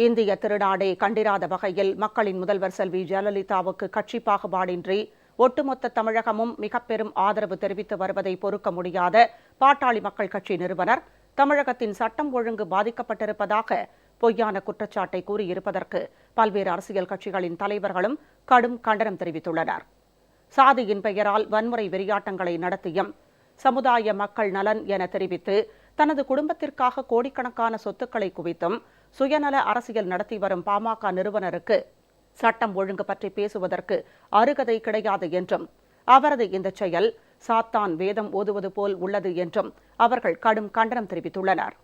இந்திய திருநாடே கண்டிராத வகையில் மக்களின் முதல்வர் செல்வி ஜெயலலிதாவுக்கு கட்சி பாகுபாடின்றி ஒட்டுமொத்த தமிழகமும் மிக பெரும் ஆதரவு தெரிவித்து வருவதை பொறுக்க முடியாத பாட்டாளி மக்கள் கட்சி நிறுவனர் தமிழகத்தின் சட்டம் ஒழுங்கு பாதிக்கப்பட்டிருப்பதாக பொய்யான குற்றச்சாட்டை கூறியிருப்பதற்கு பல்வேறு அரசியல் கட்சிகளின் தலைவர்களும் கடும் கண்டனம் தெரிவித்துள்ளனர். சாதியின் பெயரால் வன்முறை வெறியாட்டங்களை நடத்தியும் சமுதாய மக்கள் நலன் என தெரிவித்து தனது குடும்பத்திற்காக கோடிக்கணக்கான சொத்துக்களை குவித்தும் சுயநல அரசியல் நடத்தி வரும் பாமக நிறுவனருக்கு சட்டம் ஒழுங்கு பற்றி பேசுவதற்கு அருகதை கிடையாது என்றும் அவரது இந்த செயல் சாத்தான் வேதம் ஓதுவது போல் உள்ளது என்றும் அவர்கள் கடும் கண்டனம் தெரிவித்துள்ளனர்.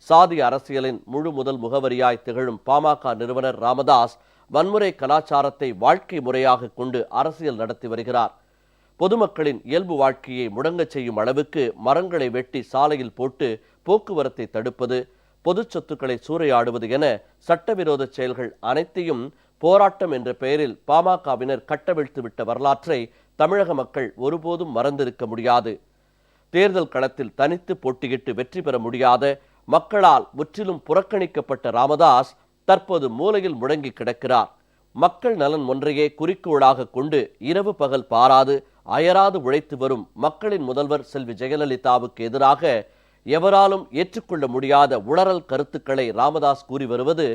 சாதி அரசியலின் முழு முதல் முகவரியாய் திகழும் பாமக நிறுவனர் ராமதாஸ் வன்முறை கலாச்சாரத்தை வாழ்க்கை முறையாக கொண்டு அரசியல் நடத்தி வருகிறார். பொதுமக்களின் இயல்பு வாழ்க்கையை முடங்கச் செய்யும் அளவுக்கு மரங்களை வெட்டி சாலையில் போட்டு போக்குவரத்தை தடுப்பது, பொது சொத்துக்களை சூறையாடுவது என சட்டவிரோத செயல்கள் அனைத்தையும் போராட்டம் என்ற பெயரில் பாமகவினர் கட்டவிழ்த்துவிட்ட வரலாற்றை தமிழக மக்கள் ஒருபோதும் மறந்திருக்க முடியாது. தேர்தல் களத்தில் தனித்து போட்டியிட்டு வெற்றி பெற முடியாத, மக்களால் முற்றிலும் புறக்கணிக்கப்பட்ட ராமதாஸ் தற்போது மூலையில் முடங்கி கிடக்கிறார். மக்கள் நலன் ஒன்றையே குறிக்கோளாக கொண்டு இரவு பகல் பாராது அயராது உழைத்து வரும் மக்களின் முதல்வர் செல்வி ஜெயலலிதாவுக்கு எதிராக எவராலும் ஏற்றுக்கொள்ள முடியாத உளறல் கருத்துக்களை ராமதாஸ் கூறி வருவது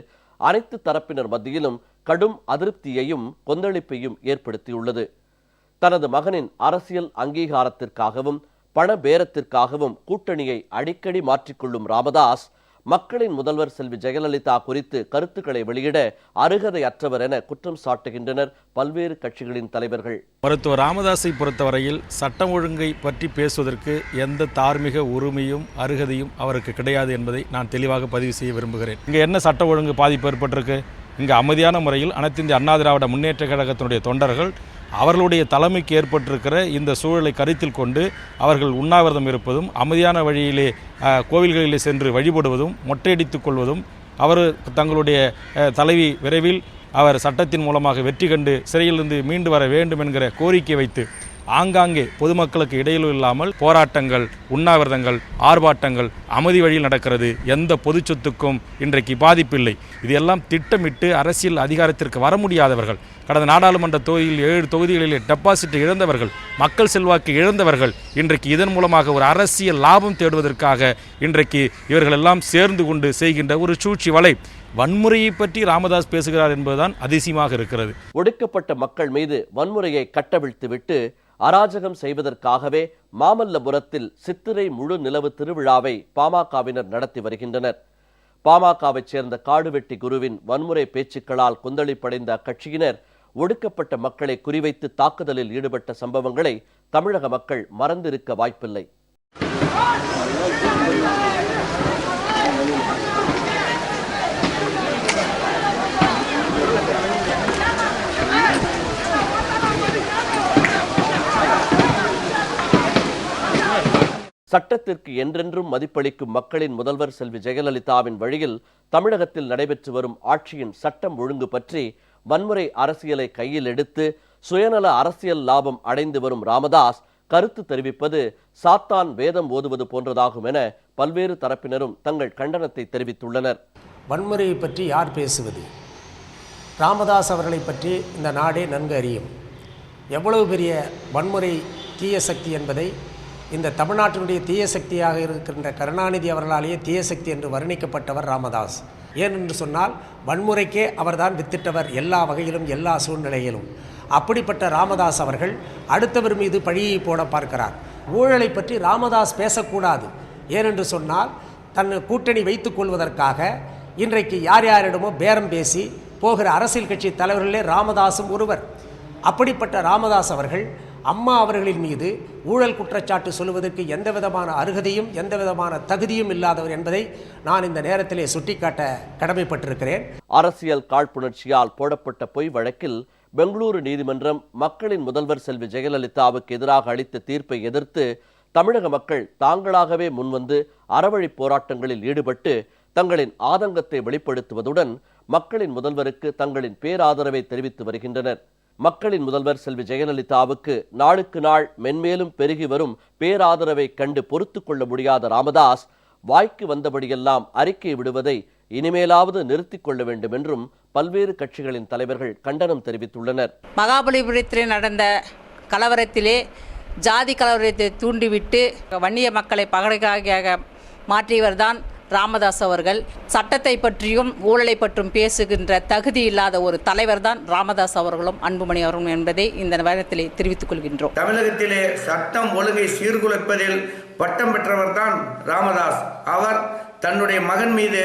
அனைத்து தரப்பினர் மத்தியிலும் கடும் அதிருப்தியையும் கொந்தளிப்பையும் ஏற்படுத்தியுள்ளது. தனது மகனின் அரசியல் அங்கீகாரத்திற்காகவும் பண பேரத்திற்காகவும் கூட்டணியை அடிக்கடி மாற்றிக்கொள்ளும் ராமதாஸ் மக்களின் முதல்வர் செல்வி ஜெயலலிதா குறித்து கருத்துக்களை வெளியிட அருகதை அற்றவர் என குற்றம் சாட்டுகின்றனர் பல்வேறு கட்சிகளின் தலைவர்கள். மருத்துவர் ராமதாஸை பொறுத்தவரையில் சட்டம் ஒழுங்கை பற்றி பேசுவதற்கு எந்த தார்மீக உரிமையும் அருகதையும் அவருக்கு கிடையாது என்பதை நான் தெளிவாக பதிவு செய்ய விரும்புகிறேன். இங்கே என்ன சட்ட ஒழுங்கு பாதிப்பு ஏற்பட்டிருக்கு? இங்கு அமைதியான முறையில் அனைத்து இந்திய அண்ணா திராவிட முன்னேற்ற கழகத்தினுடைய தொண்டர்கள் அவர்களுடைய தலைமைக்கு ஏற்பட்டிருக்கிற இந்த சூழலை கருத்தில் கொண்டு அவர்கள் உண்ணாவிரதம் இருப்பதும், அமைதியான வழியிலே கோவில்களிலே சென்று வழிபடுவதும், மொட்டையடித்துக் கொள்வதும், அவர் தங்களுடைய தலைவி விரைவில் அவர் சட்டத்தின் மூலமாக வெற்றி கண்டு சிறையிலிருந்து மீண்டு வர வேண்டும் என்கிற கோரிக்கை வைத்து ஆங்காங்கே பொதுமக்களுக்கு இடையிலும் இல்லாமல் போராட்டங்கள், உண்ணாவிரதங்கள், ஆர்ப்பாட்டங்கள் அமைதி வழியில் நடக்கிறது. எந்த பொது சொத்துக்கும் இன்றைக்கு பாதிப்பில்லை. இதையெல்லாம் திட்டமிட்டு அரசியல் அதிகாரத்திற்கு வர முடியாதவர்கள், கடந்த நாடாளுமன்ற தொகுதியில் 7 தொகுதிகளிலே டெபாசிட் இழந்தவர்கள், மக்கள் செல்வாக்கு இழந்தவர்கள் இன்றைக்கு இதன் மூலமாக ஒரு அரசியல் லாபம் தேடுவதற்காக இன்றைக்கு இவர்கள் எல்லாம் சேர்ந்து கொண்டு செய்கின்ற ஒரு சூழ்ச்சி வலை. வன்முறையை பற்றி ராமதாஸ் பேசுகிறார் என்பதுதான் அதிசயமாக இருக்கிறது. ஒடுக்கப்பட்ட மக்கள் மீது வன்முறையை கட்டவிழ்த்துவிட்டு அராஜகம் செய்வதற்காகவே மாமல்லபுரத்தில் சித்திரை முழு நிலவு திருவிழாவை பாமகவினர் நடத்தி வருகின்றனர். பாமகவைச் சேர்ந்த காடுவெட்டி குருவின் வன்முறை பேச்சுக்களால் கொந்தளிப்படைந்த அக்கட்சியினர் ஒடுக்கப்பட்ட மக்களை குறிவைத்து தாக்குதலில் ஈடுபட்ட சம்பவங்களை தமிழக மக்கள் மறந்திருக்க வாய்ப்பில்லை. சட்டத்திற்கு என்றென்றும் மதிப்பளிக்கும் மக்களின் முதல்வர் செல்வி ஜெயலலிதாவின் வழியில் தமிழகத்தில் நடைபெற்று வரும் ஆட்சியின் சட்டம் ஒழுங்கு பற்றி வன்முறை அரசியலை கையில் எடுத்து சுயநல அரசியல் லாபம் அடைந்து வரும் ராமதாஸ் கருத்து தெரிவிப்பது சாத்தான் வேதம் ஓதுவது போன்றதாகும் என பல்வேறு தரப்பினரும் தங்கள் கண்டனத்தை தெரிவித்துள்ளனர். வன்முறையை பற்றி யார் பேசுவது? ராமதாஸ் அவர்களை பற்றி இந்த நாடே நன்கு அறியும். எவ்வளவு பெரிய வன்முறை தீய சக்தி என்பதை இந்த தமிழ்நாட்டினுடைய தீய சக்தியாக இருக்கின்ற கருணாநிதி அவர்களாலேயே தீய சக்தி என்று வர்ணிக்கப்பட்டவர் ராமதாஸ். ஏனென்று சொன்னால் வன்முறைக்கே அவர்தான் வித்திட்டவர், எல்லா வகையிலும் எல்லா சூழ்நிலையிலும். அப்படிப்பட்ட ராமதாஸ் அவர்கள் அடுத்தவர் மீது பழியை போட பார்க்கிறார். ஊழலை பற்றி ராமதாஸ் பேசக்கூடாது. ஏனென்று சொன்னால் தன் கூட்டணி வைத்துக் கொள்வதற்காக இன்றைக்கு யார் யாரிடமோ பேரம் பேசி போகிற அரசியல் கட்சி தலைவர்களே ராமதாஸும் ஒருவர். அப்படிப்பட்ட ராமதாஸ் அவர்கள் அம்மா அவர்களின் மீது ஊழல் குற்றச்சாட்டு சொல்வதற்கு எந்த விதமான அருகதையும் எந்த விதமான தகுதியும் இல்லாதவர் என்பதை நான் இந்த நேரத்திலே சுட்டிக்காட்ட கடமைப்பட்டிருக்கிறேன். அரசியல் காழ்ப்புணர்ச்சியால் போடப்பட்ட பொய் வழக்கில் பெங்களூரு நீதிமன்றம் மக்களின் முதல்வர் செல்வி ஜெயலலிதாவுக்கு எதிராக அளித்த தீர்ப்பை எதிர்த்து தமிழக மக்கள் தாங்களாகவே முன்வந்து அறவழி போராட்டங்களில் ஈடுபட்டு தங்களின் ஆதங்கத்தை வெளிப்படுத்துவதுடன் மக்களின் முதல்வருக்கு தங்களின் பேராதரவை தெரிவித்து வருகின்றனர். மக்களின் முதல்வர் செல்வி ஜெயலலிதாவுக்கு நாளுக்கு நாள் மென்மேலும் பெருகி வரும் பேராதரவை கண்டு பொறுத்து கொள்ள முடியாத ராமதாஸ் வாய்க்கு வந்தபடியெல்லாம் அறிக்கை விடுவதை இனிமேலாவது நிறுத்திக் கொள்ள வேண்டும் என்றும் பல்வேறு கட்சிகளின் தலைவர்கள் கண்டனம் தெரிவித்துள்ளனர். மகாபலிபுரத்திலே நடந்த கலவரத்திலே ஜாதி கலவரத்தை தூண்டிவிட்டு வன்னிய மக்களை பகடைக்காக மாற்றியவர்தான் ராமதாஸ் அவர்கள். சட்டத்தை பற்றியும் ஊழலை பற்றியும் பேசுகின்ற தகுதி இல்லாத ஒரு தலைவர் தான் ராமதாஸ் அவர்களும் அன்புமணி அவர்களும் என்பதை இந்த நேரத்திலே தெரிவித்துக் கொள்கின்றோம். தமிழகத்திலே சட்டம் ஒழுங்கை சீர்குலைப்பதில் பட்டம் பெற்றவர் தான் ராமதாஸ். அவர் தன்னுடைய மகன் மீது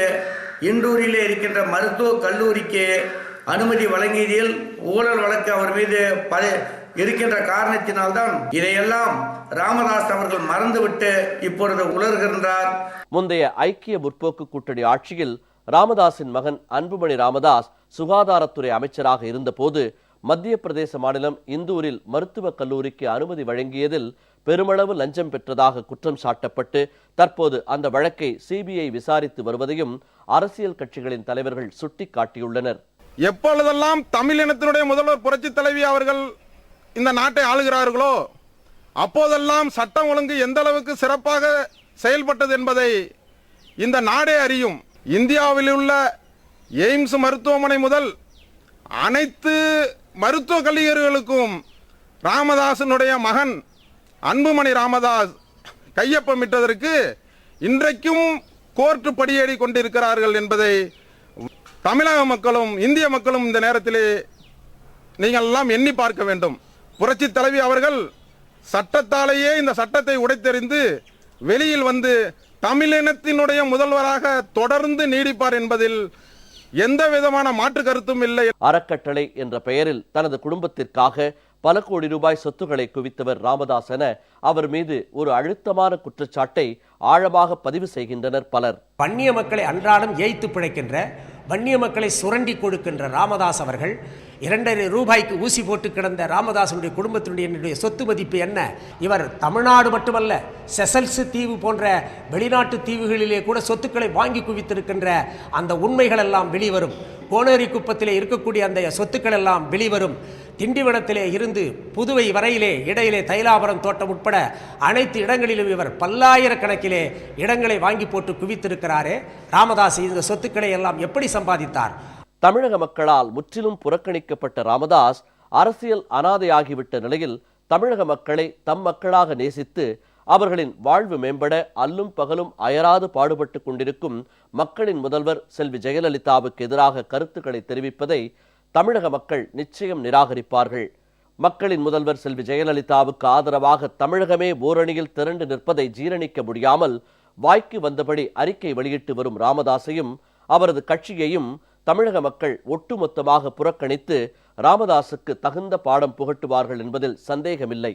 இண்டூரிலே இருக்கின்ற மருத்துவக் கல்லூரிக்கு அனுமதி வழங்கியதில் ஊழல் வழக்கு அவர் மீது இருக்கின்ற காரணத்தினால்தான் இதையெல்லாம் ராமதாஸ் அவர்கள் மறந்துவிட்டு இப்பொழுது உலர்கின்றார். முந்தைய ஐக்கிய முற்போக்கு கூட்டணி ஆட்சியில் ராமதாஸின் மகன் அன்புமணி ராமதாஸ் சுகாதாரத்துறை அமைச்சராக இருந்தபோது மத்திய பிரதேச மாநிலம் இந்தூரில் மருத்துவக் கல்லூரிக்கு அனுமதி வழங்கியதில் பெருமளவு லஞ்சம் பெற்றதாக குற்றம் சாட்டப்பட்டு தற்போது அந்த வழக்கை சிபிஐ விசாரித்து வருவதையும் அரசியல் கட்சிகளின் தலைவர்கள் சுட்டிக்காட்டியுள்ளனர். எப்பொழுதெல்லாம் தமிழினத்தினுடைய முதல்வர் புரட்சி தலைவி அவர்கள் இந்த நாட்டை ஆளுகிறார்களோ அப்போதெல்லாம் சட்டம் ஒழுங்கு எந்த அளவுக்கு சிறப்பாக செயல்பட்டது என்பதை இந்த நாடே அறியும். இந்தியாவில் உள்ள எய்ம்ஸ் மருத்துவமனை முதல் அனைத்து மருத்துவக் கல்லூரிகளுக்கும் ராமதாசனுடைய மகன் அன்புமணி ராமதாஸ் கையொப்பமிட்டதற்கு இன்றைக்கும் கோர்ட்டு படியேறி கொண்டிருக்கிறார்கள் என்பதை தமிழக மக்களும் இந்திய மக்களும் இந்த நேரத்திலே நீங்கள் எல்லாம் எண்ணி பார்க்க வேண்டும். புரட்சி தலைவி அவர்கள் சட்டத்தாலேயே இந்த சட்டத்தை உடைத்தெறிந்து வெளியில் வந்து தமிழினத்தினுடைய முதல்வராக தொடர்ந்து நீடிப்பார் என்பதில் எந்த விதமான மாற்று கருத்தும் இல்லை. அறக்கட்டளை என்ற பெயரில் தனது குடும்பத்திற்காக பல கோடி ரூபாய் சொத்துக்களை குவித்தவர் ராமதாஸ் என அவர் மீது ஒரு அழுத்தமான குற்றச்சாட்டை ஆழமாக பதிவு செய்கின்றனர் பலர். வன்னிய மக்களை அன்றாடம் ஏய்த்து பிழைக்கின்ற, வன்னிய மக்களை சுரண்டி கொடுக்கின்ற ராமதாஸ் அவர்கள் 2.5 ரூபாய்க்கு ஊசி போட்டு கிடந்த ராமதாசனுடைய குடும்பத்தினுடைய சொத்து மதிப்பு என்ன? இவர் தமிழ்நாடு மட்டுமல்ல, செசல்ஸ் தீவு போன்ற வெளிநாட்டு தீவுகளிலே கூட சொத்துக்களை வாங்கி குவித்திருக்கின்ற அந்த உண்மைகள் எல்லாம் வெளிவரும். கோனேரி குப்பத்திலே இருக்கக்கூடிய அந்த சொத்துக்கள் எல்லாம் வெளிவரும். திண்டிவனத்திலே இருந்து புதுவை வரையிலே இடையிலே தைலாபுரம் தோட்டம் உட்பட அனைத்து இடங்களிலும் இவர் பல்லாயிரக்கணக்கிலே இடங்களை வாங்கி போட்டு குவித்திருக்கிறாரே. ராமதாஸ் இந்த சொத்துக்களை எல்லாம் எப்படி சம்பாதித்தார்? தமிழக மக்களால் முற்றிலும் புறக்கணிக்கப்பட்ட ராமதாஸ் அரசியல் அனாதையாகிவிட்ட நிலையில் தமிழக மக்களை தம் மக்களாக நேசித்து அவர்களின் வாழ்வு மேம்பட அல்லும் பகலும் அயராது பாடுபட்டு கொண்டிருக்கும் மக்களின் முதல்வர் செல்வி ஜெயலலிதாவுக்கு எதிராக கருத்துக்களை தெரிவிப்பதை தமிழக மக்கள் நிச்சயம் நிராகரிப்பார்கள். மக்களின் முதல்வர் செல்வி ஜெயலலிதாவுக்கு ஆதரவாக தமிழகமே ஓரணியில் திரண்டு நிற்பதை ஜீரணிக்க முடியாமல் வாய்க்கு வந்தபடி அறிக்கை வெளியிட்டு வரும் ராமதாஸையும் அவரது கட்சியையும் தமிழக மக்கள் ஒட்டுமொத்தமாக புறக்கணித்து ராமதாஸுக்கு தகுந்த பாடம் புகட்டுவார்கள் என்பதில் சந்தேகமில்லை.